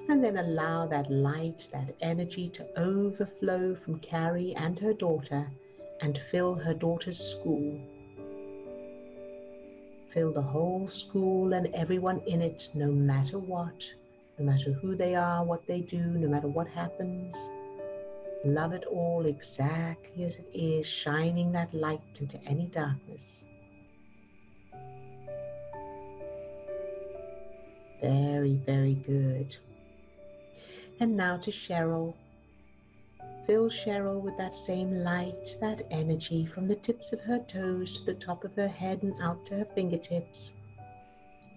And then allow that light, that energy to overflow from Carrie and her daughter and fill her daughter's school. Fill the whole school and everyone in it, no matter what, no matter who they are, what they do, no matter what happens. Love it all exactly as it is, shining that light into any darkness. Very, very good. And now to Cheryl. Fill Cheryl with that same light, that energy, from the tips of her toes to the top of her head and out to her fingertips.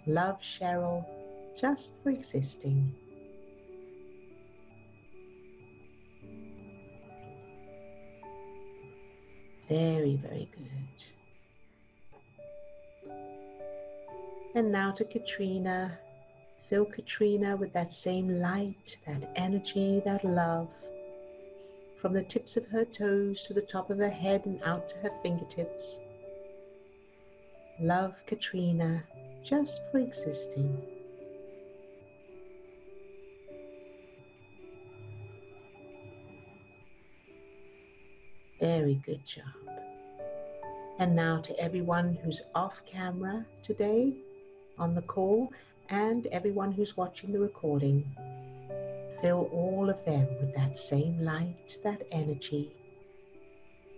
Love Cheryl just for existing. Very, very good. And now to Katrina. Fill Katrina with that same light, that energy, that love, from the tips of her toes to the top of her head and out to her fingertips. Love Katrina just for existing. Very good job. And now to everyone who's off camera today on the call and everyone who's watching the recording. Fill all of them with that same light, that energy.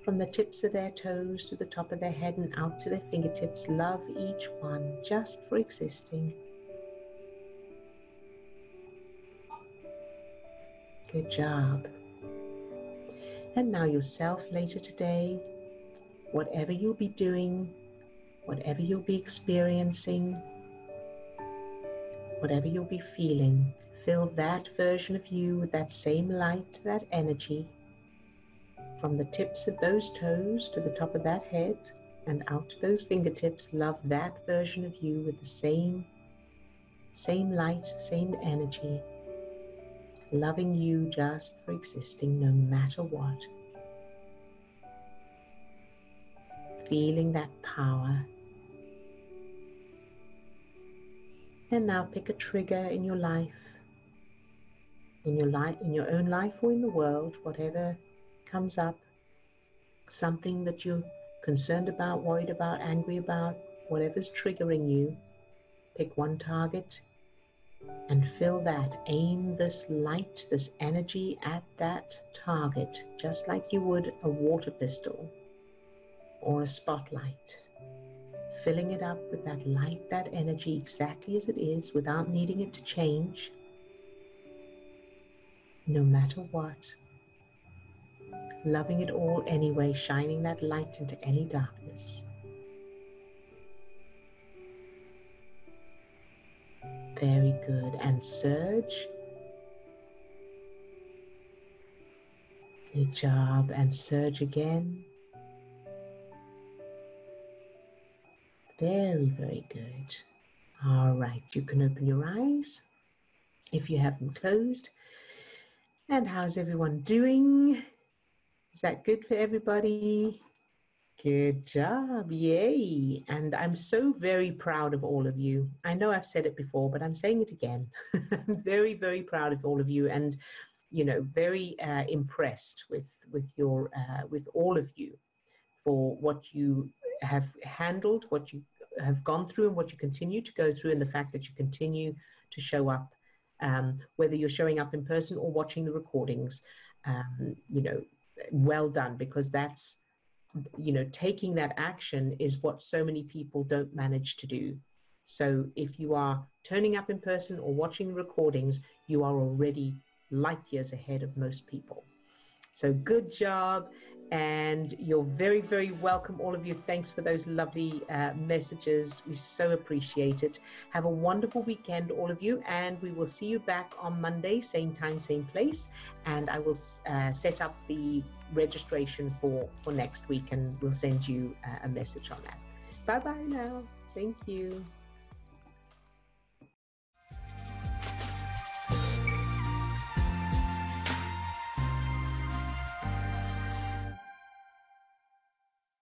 From the tips of their toes to the top of their head and out to their fingertips, love each one just for existing. Good job. And now yourself later today, whatever you'll be doing, whatever you'll be experiencing, whatever you'll be feeling, fill that version of you with that same light, that energy, from the tips of those toes to the top of that head and out to those fingertips. Love that version of you with the same light, same energy, loving you just for existing no matter what. Feeling that power. And now pick a trigger in your life, in your own life or in the world, whatever comes up, something that you're concerned about, worried about, angry about, whatever's triggering you. Pick one target and fill that. Aim this light, this energy at that target, just like you would a water pistol or a spotlight. Filling it up with that light, that energy exactly as it is, without needing it to change, no matter what. Loving it all anyway, shining that light into any darkness. Very good. And surge. Good job. And surge again. Very, very good. All right, you can open your eyes if you have them closed. And how's everyone doing? Is that good for everybody? Good job, yay. And I'm so very proud of all of you. I know I've said it before, but I'm saying it again. I'm very, very proud of all of you, and very impressed with all of you for what you have handled, what you have gone through, and what you continue to go through, and the fact that you continue to show up, whether you're showing up in person or watching the recordings. well done, because that's, you know, taking that action is what so many people don't manage to do. So if you are turning up in person or watching recordings, you are already light years ahead of most people. So good job. And you're very, very welcome, all of you. Thanks for those lovely messages. We so appreciate it. Have a wonderful weekend, all of you. And we will see you back on Monday, same time, same place. And I will set up the registration for next week, and we'll send you a message on that. Bye-bye now. Thank you.